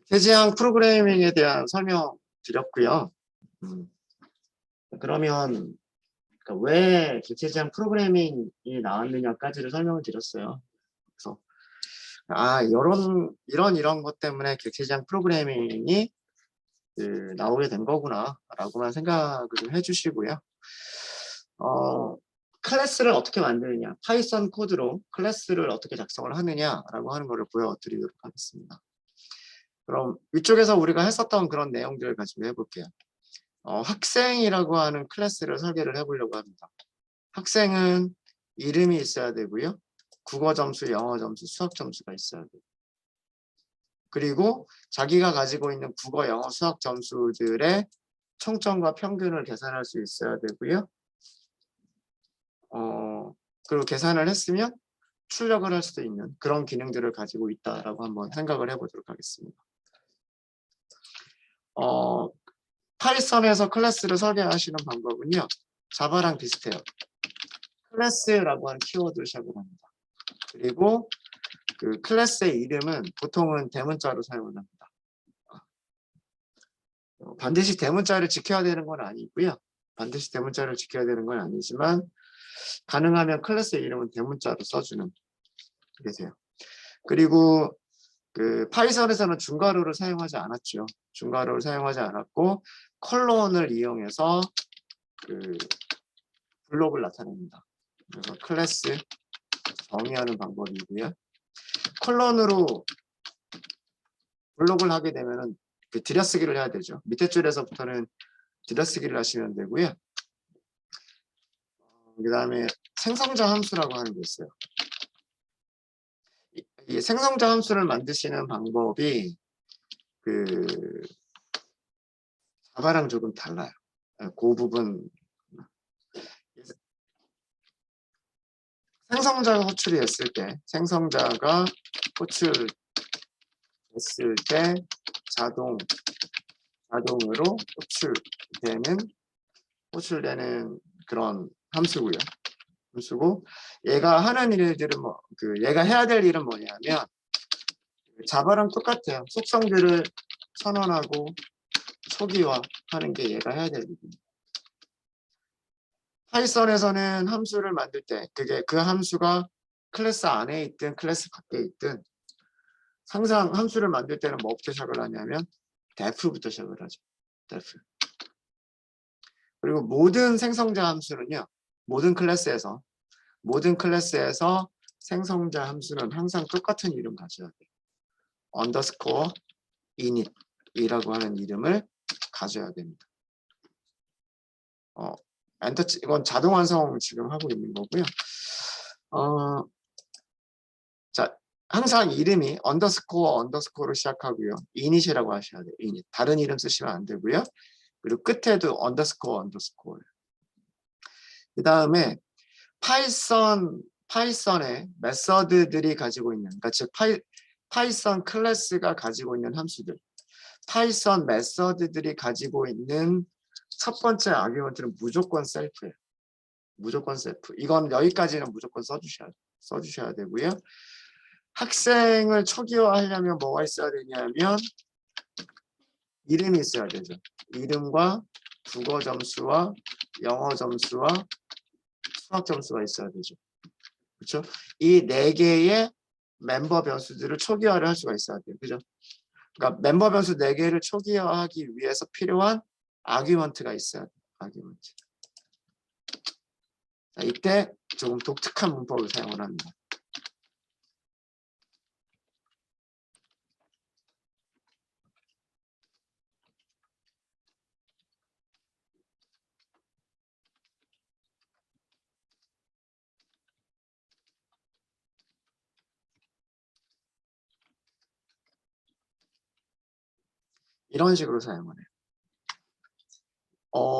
객체지향 프로그래밍에 대한 설명 드렸고요. 음, 그러면 그러니까 왜 객체지향 프로그래밍이 나왔느냐까지를 설명을 드렸어요. 그래서 이런 것 때문에 객체지향 프로그래밍이 나오게 된 거구나라고만 생각을 좀 해주시고요. 클래스를 어떻게 만드느냐, 파이썬 코드로 클래스를 어떻게 작성을 하느냐라고 하는 것을 보여드리도록 하겠습니다. 그럼 위쪽에서 우리가 했었던 그런 내용들을 가지고 해볼게요. 학생이라고 하는 클래스를 설계를 해보려고 합니다. 학생은 이름이 있어야 되고요. 국어 점수, 영어 점수, 수학 점수가 있어야 돼요. 그리고 자기가 가지고 있는 국어, 영어, 수학 점수들의 총점과 평균을 계산할 수 있어야 되고요. 그리고 계산을 했으면 출력을 할 수도 있는 그런 기능들을 가지고 있다라고 한번 생각을 해보도록 하겠습니다. 파이썬에서 클래스를 설계하시는 방법은요. 자바랑 비슷해요. 클래스라고 하는 키워드를 시작을 합니다. 그리고 그 클래스의 이름은 보통은 대문자로 사용을 합니다. 반드시 대문자를 지켜야 되는 건 아니고요. 반드시 대문자를 지켜야 되는 건 아니지만 가능하면 클래스의 이름은 대문자로 써주는 계세요. 그리고 그 파이썬에서는 중괄호를 사용하지 않았죠. 중괄호를 사용하지 않았고 컬론을 이용해서 그 블록을 나타냅니다. 그래서 클래스 정의하는 방법이고요. 컬론으로 블록을 하게 되면은 그 들여쓰기를 해야 되죠. 밑에 줄에서부터는 들여쓰기를 하시면 되고요. 그 다음에 생성자 함수라고 하는 게 있어요. 이 생성자 함수를 만드시는 방법이 그 자바랑 조금 달라요. 그 부분 생성자가 호출이 됐을 때 자동으로 호출되는 그런 함수고 얘가 하는 일들은 얘가 해야 될 일은 뭐냐면 자바랑 똑같아요. 속성들을 선언하고 초기화하는 게 얘가 해야 될 일입니다. 파이썬에서는 함수를 만들 때 그 함수가 클래스 안에 있든 클래스 밖에 있든 항상 함수를 만들 때는 뭐부터 시작을 하냐면 def부터 시작을 하죠. def. 그리고 모든 생성자 함수는요. 모든 클래스에서 생성자 함수는 항상 똑같은 이름 가져야 돼요. underscore init이라고 하는 이름을 가져야 됩니다. 이건 자동 완성 지금 하고 있는 거고요. 자, 항상 이름이 언더스코어로 시작하고요. init이라고 하셔야 돼요. init. 다른 이름 쓰시면 안 되고요. 그리고 끝에도 언더스코어. 그 다음에 파이썬의 메서드들이 가지고 있는, 그러니까 즉 파이썬 클래스가 가지고 있는 함수들, 파이썬 메서드들이 가지고 있는 첫 번째 아규먼트는 무조건 셀프예요. 무조건 셀프. 이건 여기까지는 무조건 써주셔야 되고요. 학생을 초기화하려면 뭐가 있어야 되냐면 이름이 있어야 되죠. 이름과 국어 점수와 영어 점수와 수학 점수가 있어야 되죠. 그렇죠? 이 네 개의 멤버 변수들을 초기화를 할 수가 있어야 돼요. 그죠? 그러니까 멤버 변수 4개를 초기화하기 위해서 필요한 아규먼트가 있어야 돼요. 아규먼트. 자, 이때 조금 독특한 문법을 사용을 합니다. 이런 식으로 사용을 해요.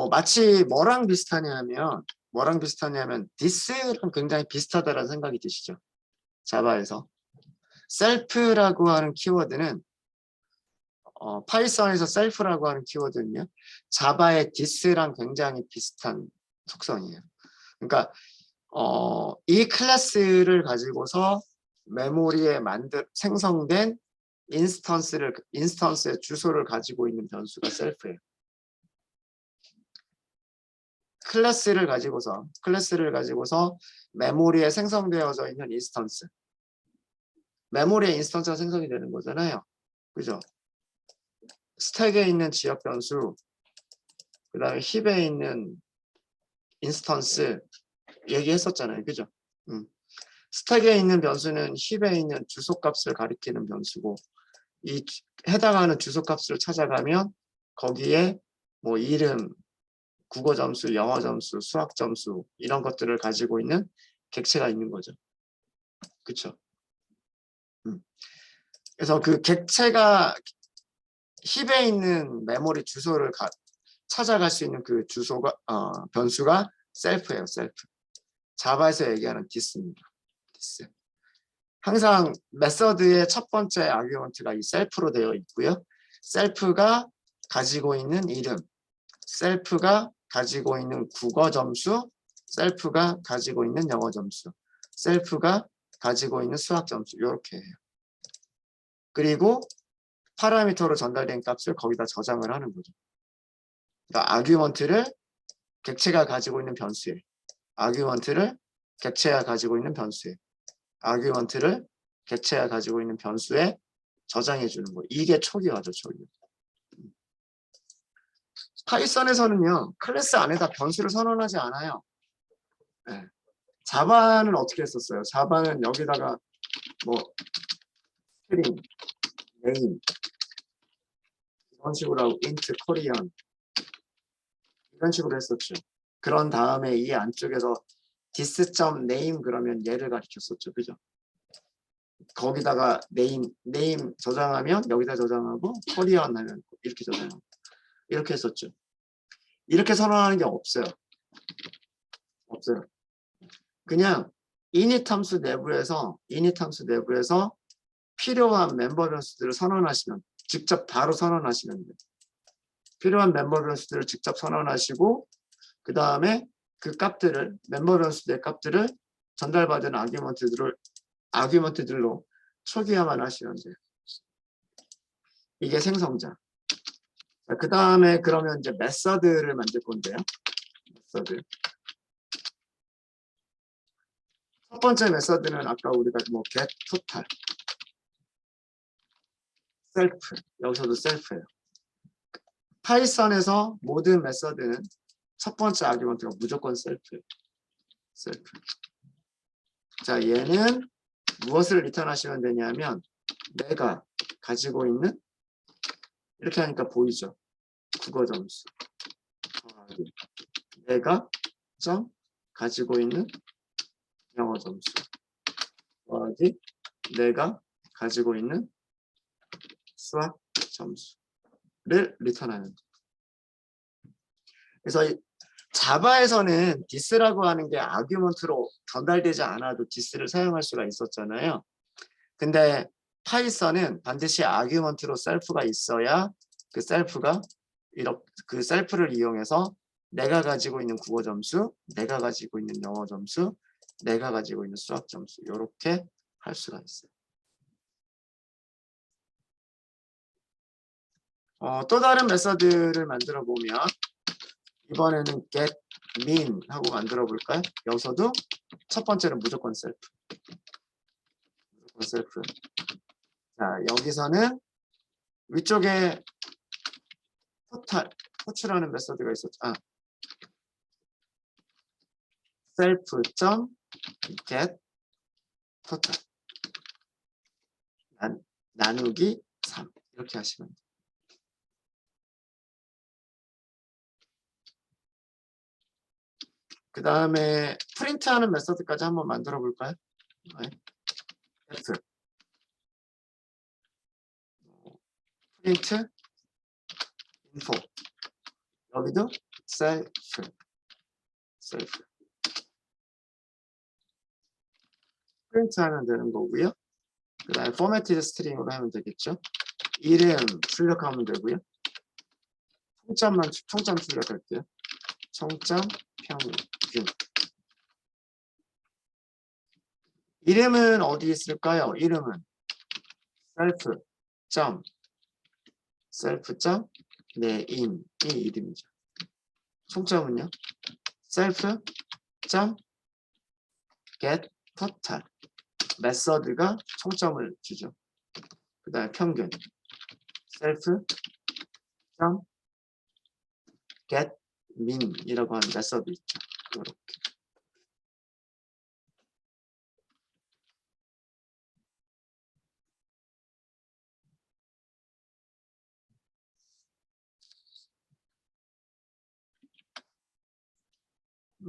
마치 뭐랑 비슷하냐면 this랑 굉장히 비슷하다라는 생각이 드시죠? 자바에서. 셀프라고 하는 키워드는 파이썬에서 셀프라고 하는 키워드는요. 자바의 this랑 굉장히 비슷한 속성이에요. 그러니까 이 클래스를 가지고서 메모리에 생성된 인스턴스의 주소를 가지고 있는 변수가 셀프예요. 클래스를 가지고서 메모리에 생성되어져 있는 인스턴스. 메모리에 인스턴스가 생성이 되는 거잖아요. 그죠? 스택에 있는 지역 변수, 그 다음에 힙에 있는 인스턴스 얘기했었잖아요. 그죠? 스택에 있는 변수는 힙에 있는 주소값을 가리키는 변수고, 이 해당하는 주소값을 찾아가면 거기에 뭐 이름, 국어 점수, 영어 점수, 수학 점수 이런 것들을 가지고 있는 객체가 있는 거죠. 그렇죠? 그래서 그 객체가 힙에 있는 메모리 주소를 찾아갈 수 있는 그 주소가 변수가 셀프예요. 셀프. 자바에서 얘기하는 디스입니다. 디스. 항상 메서드의 첫 번째 아규먼트가 이 셀프로 되어 있고요. 셀프가 가지고 있는 이름, 셀프가 가지고 있는 국어 점수, 셀프가 가지고 있는 영어 점수, 셀프가 가지고 있는 수학 점수 이렇게 해요. 그리고 파라미터로 전달된 값을 거기다 저장을 하는 거죠. 그러니까 아규먼트를 객체가 가지고 있는 변수에, 아규먼트를 객체가 가지고 있는 변수에, 아규먼트를 객체가 가지고 있는 변수에 저장해 주는 거. 이게 초기화죠, 초기화. 파이썬에서는요, 클래스 안에다 변수를 선언하지 않아요. 네. 자바는 어떻게 했었어요? 자바는 여기다가 뭐 스트링, 네임 이런 식으로 하고 int 코리안 이런 식으로 했었죠. 그런 다음에 이 안쪽에서 this.name 그러면 얘를 가리켰었죠. 그죠? 거기다가 네임 저장하면 여기다 저장하고 코리안 하면 이렇게 저장하고 이렇게 했었죠. 이렇게 선언하는 게 없어요. 없어요. 그냥 init 함수 내부에서 필요한 멤버 변수들을 선언하시면 직접 바로 선언하시면 돼요. 필요한 멤버 변수들을 직접 선언하시고 그 다음에 그 값들을 멤버 변수들의 값들을 전달받은 아규먼트들로 초기화만 하시면 돼요. 이게 생성자. 그 다음에 그러면 이제 메서드를 만들 건데요. 메서드. 첫 번째 메서드는 아까 우리가 뭐 get total, self 여기서도 self예요. 파이썬에서 모든 메서드는 첫 번째 아규먼트가 무조건 self예요. self. 자, 얘는 무엇을 리턴하시면 되냐면 내가 가지고 있는 이렇게 하니까 보이죠? 국어 점수. 내가 점 가지고 있는 영어 점수. 더하기 내가 가지고 있는 수학 점수를 리턴하는. 그래서 자바에서는 this라고 하는 게 아규먼트로 전달되지 않아도 this를 사용할 수가 있었잖아요. 근데 파이썬은 반드시 아규먼트로 셀프가 있어야 그 셀프가 그 셀프를 이용해서 내가 가지고 있는 국어 점수, 내가 가지고 있는 영어 점수, 내가 가지고 있는 수학 점수 이렇게 할 수가 있어요. 또 다른 메서드를 만들어 보면 이번에는 get min 하고 만들어 볼까요? 여기서도 첫 번째는 무조건 셀프. 무조건 셀프. 자, 여기서는 위쪽에 토탈, 호출하는 메서드가 있었죠. self.get total 나누기 3 이렇게 하시면 돼요. 그 다음에 프린트하는 메서드까지 한번 만들어 볼까요? 네. 프린트 인포 여기도 셀프 프린트하면 되는 거고요. 그 다음에 포매티드 스트링으로 하면 되겠죠. 이름 출력하면 되고요. 총점 출력할게요. 총점 평균. 이름은 어디 있을까요? 이름은 셀프 점 셀프 점 메인이 이름이죠. 총점은요? 셀프 점 get total. 메서드가 총점을 주죠. 그 다음에 평균 셀프 점 get mean이라고 하는 메서드 있죠. 이렇게.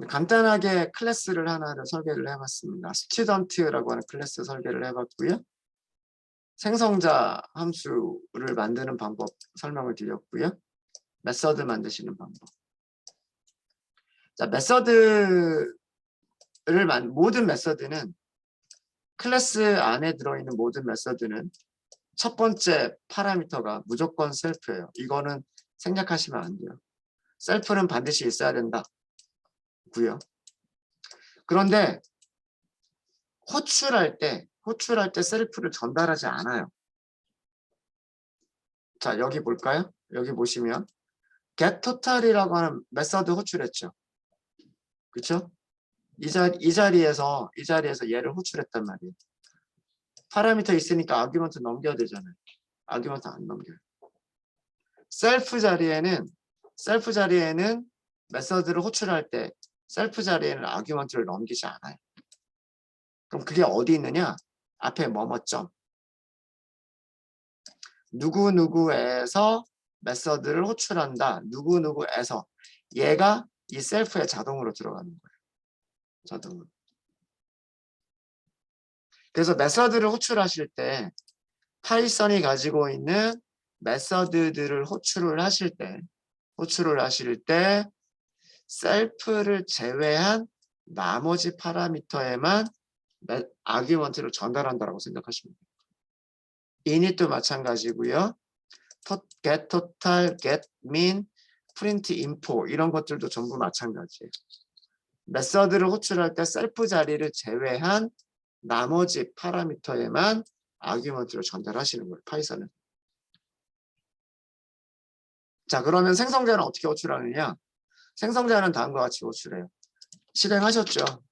간단하게 클래스를 하나를 설계를 해봤습니다. 스튜던트라고 하는 클래스 설계를 해봤고요. 생성자 함수를 만드는 방법 설명을 드렸고요. 메서드 만드시는 방법. 자, 모든 메서드는 클래스 안에 들어있는 모든 메서드는 첫 번째 파라미터가 무조건 셀프예요. 이거는 생략하시면 안 돼요. 셀프는 반드시 있어야 된다. 고요. 그런데 호출할 때 셀프를 전달하지 않아요. 자, 여기 볼까요? 여기 보시면 get total이라고 하는 메서드 호출했죠. 그렇죠? 이 자리에서 얘를 호출했단 말이에요. 파라미터 있으니까 아규먼트 넘겨야 되잖아요. 아규먼트 안 넘겨요. 셀프 자리에는 메서드를 호출할 때 셀프 자리에는 아규먼트를 넘기지 않아요. 그럼 그게 어디 있느냐? 앞에 뭐뭐점. 누구누구에서 메서드를 호출한다. 누구누구에서. 얘가 이 셀프에 자동으로 들어가는 거예요. 자동으로. 그래서 메서드를 호출하실 때 파이썬이 가지고 있는 메서드들을 호출을 하실 때 셀프를 제외한 나머지 파라미터에만 아규먼트를 전달한다라고 생각하시면 돼요. init도 마찬가지고요. get total, get mean, print info 이런 것들도 전부 마찬가지예요. 메서드를 호출할 때 셀프 자리를 제외한 나머지 파라미터에만 아규먼트를 전달하시는 거예요. 파이썬은. 자, 그러면 생성자는 어떻게 호출하느냐? 생성자는 다음과 같이 호출해요. 실행하셨죠?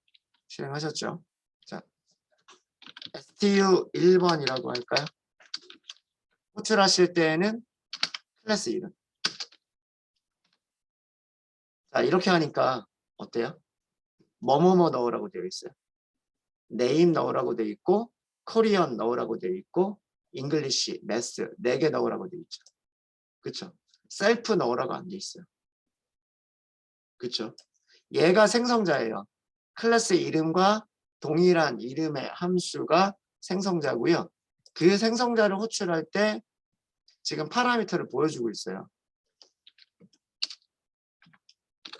자, stu 1번이라고 할까요? 호출하실 때에는 클래스 이름. 자, 이렇게 하니까 어때요? 뭐뭐뭐 넣으라고 되어 있어요. 네임 넣으라고 되어 있고 코리안 넣으라고 되어 있고 잉글리시, 매스 4개 넣으라고 되어 있죠. 그쵸? 셀프 넣으라고 안 되어 있어요. 그쵸? 얘가 생성자예요. 클래스 이름과 동일한 이름의 함수가 생성자고요. 그 생성자를 호출할 때 지금 파라미터를 보여주고 있어요.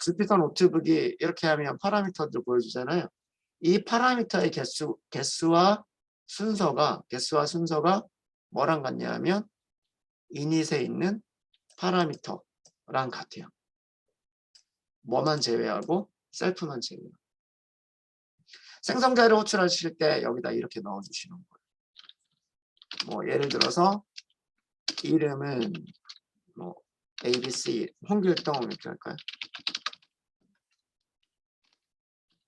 주피터 노트북이 이렇게 하면 파라미터들을 보여주잖아요. 이 파라미터의 개수와 순서가 뭐랑 같냐 하면 이닛에 있는 파라미터랑 같아요. 뭐만 제외하고 셀프만 제외하고. 생성자를 호출하실 때 여기다 이렇게 넣어주시는 거예요. 뭐 예를 들어서 이름은 뭐 ABC 홍길동 이렇게 할까요?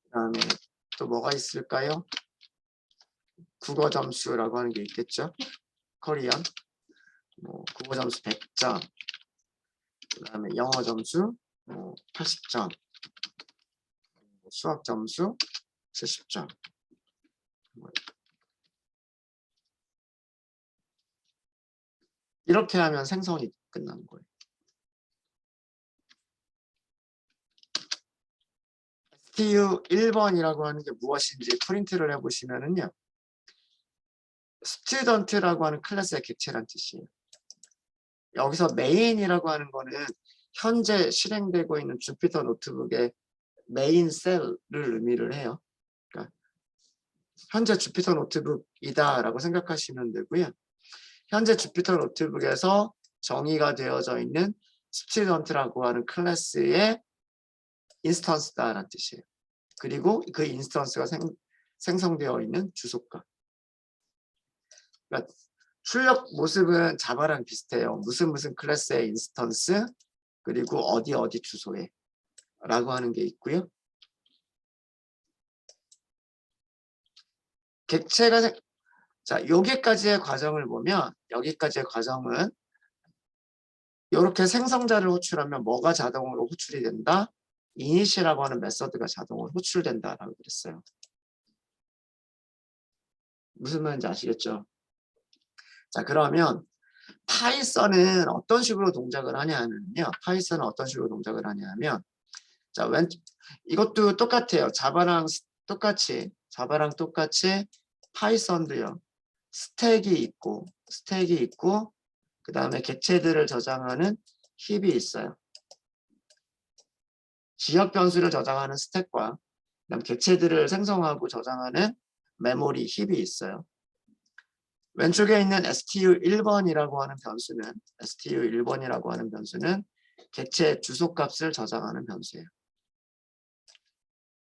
그 다음에 또 뭐가 있을까요? 국어 점수라고 하는 게 있겠죠. 코리안 뭐 국어 점수 100점, 그 다음에 영어 점수 80점, 수학 점수 70점. 이렇게 하면 생성이 끝나는 거예요. stu 1번이라고 하는 게 무엇인지 프린트를 해보시면은요. 스튜던트라고 하는 클래스의 객체란 뜻이에요. 여기서 메인이라고 하는 거는 현재 실행되고 있는 주피터 노트북의 메인 셀을 의미를 해요. 그러니까 현재 주피터 노트북이다라고 생각하시면 되고요. 현재 주피터 노트북에서 정의가 되어져 있는 스튜던트라고 하는 클래스의 인스턴스다라는 뜻이에요. 그리고 그 인스턴스가 생성되어 있는 주소가. 그러니까 출력 모습은 자바랑 비슷해요. 무슨 클래스의 인스턴스 그리고 어디 주소에 라고 하는 게 있고요. 객체가 자 여기까지의 과정을 보면 여기까지의 과정은 이렇게 생성자를 호출하면 뭐가 자동으로 호출이 된다? init이라고 하는 메서드가 자동으로 호출된다라고 그랬어요. 무슨 말인지 아시겠죠? 자 그러면 파이썬은 어떤 식으로 동작을 하냐면요. 파이썬은 어떤 식으로 동작을 하냐면 자 이것도 똑같아요. 자바랑 똑같이 파이썬도요. 스택이 있고 그 다음에 객체들을 저장하는 힙이 있어요. 지역 변수를 저장하는 스택과 그다음 객체들을 생성하고 저장하는 메모리 힙이 있어요. 왼쪽에 있는 stu1번이라고 하는 변수는 객체 주소값을 저장하는 변수예요.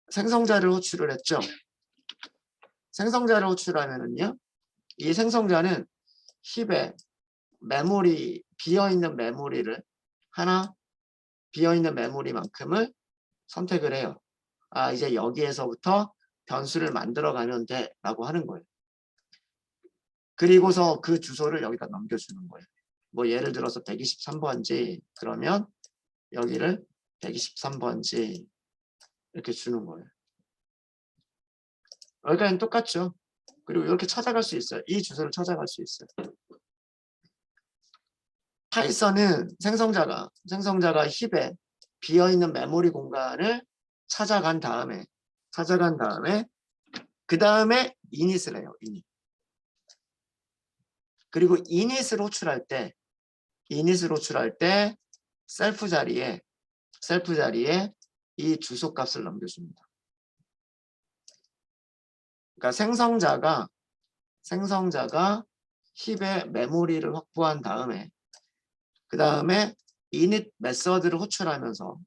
생성자를 호출을 했죠. 생성자를 호출하면은요. 이 생성자는 힙에 메모리 비어있는 메모리만큼을 선택을 해요. 아 이제 여기에서부터 변수를 만들어가면 돼 라고 하는 거예요. 그리고서 그 주소를 여기다 넘겨주는 거예요. 뭐 예를 들어서 123번지 그러면 여기를 123번지 이렇게 주는 거예요. 여기까지는 똑같죠. 그리고 이렇게 찾아갈 수 있어요. 이 주소를 찾아갈 수 있어요. 파이썬은 생성자가 힙에 비어있는 메모리 공간을 찾아간 다음에 그 다음에 init을 해요. init. 그리고 init을 호출할 때 셀프 자리에 이 주소값을 넘겨줍니다. 그러니까 생성자가 힙에 메모리를 확보한 다음에 그 다음에 init 메서드를 호출하면서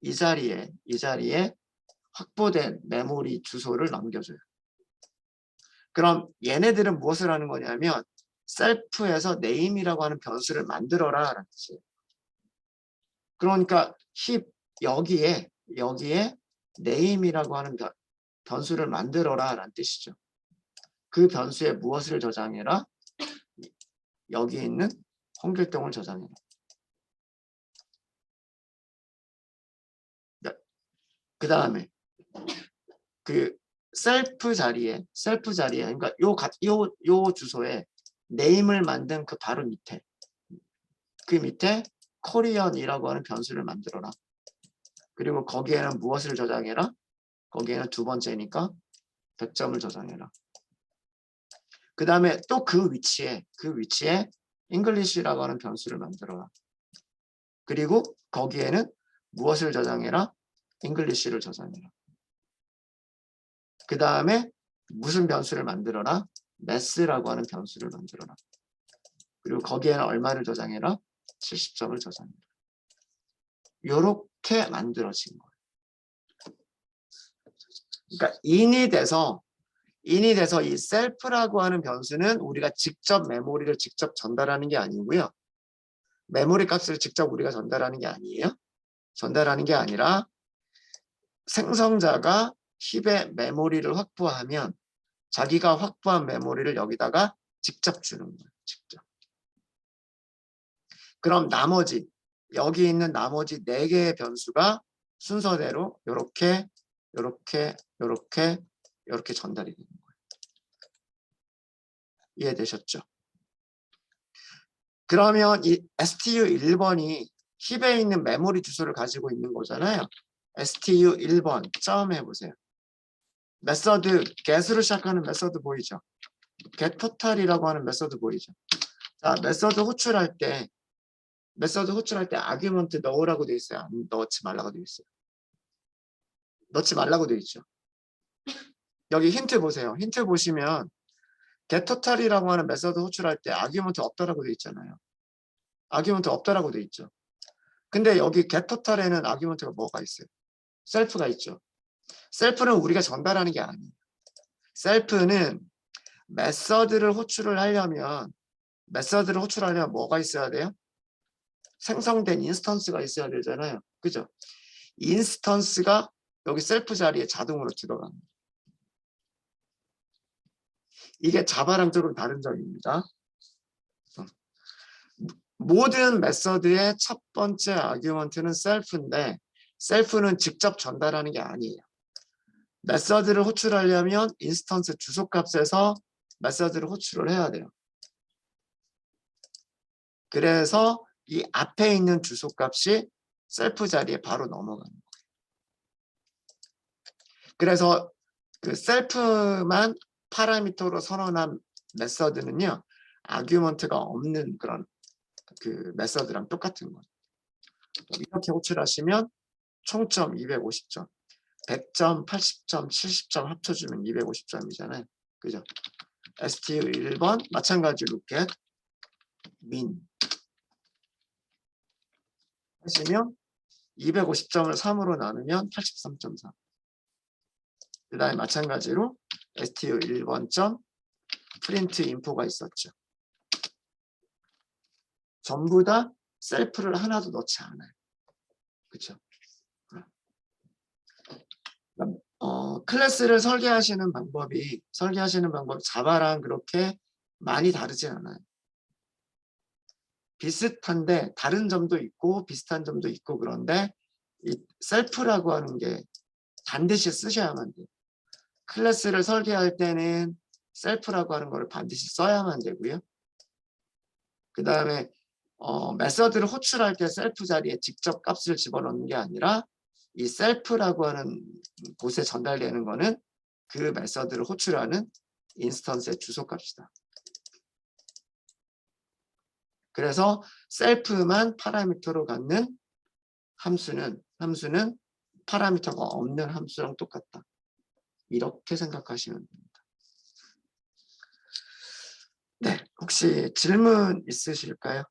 이 자리에 확보된 메모리 주소를 넘겨줘요. 그럼 얘네들은 무엇을 하는 거냐면 셀프에서 name이라고 하는 변수를 만들어라 라는 뜻이에요. 그러니까 힙 여기에 name이라고 하는 변수를 만들어라 라는 뜻이죠. 그 변수에 무엇을 저장해라? 여기 있는 홍길동을 저장해라. 그 다음에 그 셀프 자리에 그러니까 요 주소에 name을 만든 그 바로 밑에 코리언이라고 하는 변수를 만들어라. 그리고 거기에는 무엇을 저장해라? 거기에는 두 번째니까 100점을 저장해라. 그 다음에 또 그 위치에 English라고 하는 변수를 만들어라. 그리고 거기에는 무엇을 저장해라? English를 저장해라. 그 다음에 무슨 변수를 만들어라? math라고 하는 변수를 만들어라. 그리고 거기에는 얼마를 저장해라? 70점을 저장해라. 요렇게 만들어진 거예요. 그러니까 init에서 이 셀프라고 하는 변수는 우리가 직접 메모리를 직접 전달하는 게 아니고요. 메모리 값을 직접 우리가 전달하는 게 아니에요. 전달하는 게 아니라 생성자가 힙의 메모리를 확보하면 자기가 확보한 메모리를 여기다가 직접 주는 거예요. 직접. 그럼 여기 있는 나머지 4개의 변수가 순서대로 이렇게 전달이 되는 거예요. 이해되셨죠? 그러면 이 stu1번이 힙에 있는 메모리 주소를 가지고 있는 거잖아요. stu1번 점 해보세요. 메서드 get으로 시작하는 메서드 보이죠? getTotal이라고 하는 메서드 보이죠? 자, 메서드 호출할 때 아규먼트 넣으라고 돼 있어요? 넣지 말라고 돼 있어요? 넣지 말라고 돼 있죠. 여기 힌트 보세요. 힌트 보시면 getTotal이라고 하는 메서드 호출할 때 아규먼트 없다라고 돼 있잖아요. 아규먼트 없다라고 돼 있죠. 근데 여기 getTotal에는 아규먼트가 뭐가 있어요? 셀프가 있죠. 셀프는 우리가 전달하는 게 아니에요. 셀프는 메서드를 호출하려면 뭐가 있어야 돼요? 생성된 인스턴스가 있어야 되잖아요. 그죠? 인스턴스가 여기 셀프 자리에 자동으로 들어갑니다. 이게 자바랑 조금 다른 점입니다. 모든 메서드의 첫 번째 아규먼트는 셀프인데 셀프는 직접 전달하는 게 아니에요. 메서드를 호출하려면 인스턴스 주소값에서 메서드를 호출을 해야 돼요. 그래서 이 앞에 있는 주소값이 셀프 자리에 바로 넘어가는 거예요. 그래서 그 셀프만 파라미터로 선언한 메서드는요, 아규먼트가 없는 그런 그 메서드랑 똑같은 거예요. 이렇게 호출하시면 총점 250점, 100점, 80점, 70점 합쳐주면 250점이잖아요. 그죠? STU 1번 마찬가지로 get min 하시면 250점을 3으로 나누면 83.4. 그 다음에 마찬가지로 STU 1번 점 프린트 인포가 있었죠. 전부 다 셀프를 하나도 넣지 않아요. 그렇죠? 클래스를 설계하시는 방법이 자바랑 그렇게 많이 다르지 않아요. 비슷한데 다른 점도 있고 비슷한 점도 있고 그런데 이 셀프라고 하는 게 반드시 쓰셔야만 돼요. 클래스를 설계할 때는 셀프라고 하는 걸 반드시 써야만 되고요. 그 다음에 메서드를 호출할 때 셀프 자리에 직접 값을 집어넣는 게 아니라 이 셀프라고 하는 곳에 전달되는 거는 그 메서드를 호출하는 인스턴스의 주소값이다. 그래서 셀프만 파라미터로 갖는 함수는 파라미터가 없는 함수랑 똑같다. 이렇게 생각하시면 됩니다. 네, 혹시 질문 있으실까요?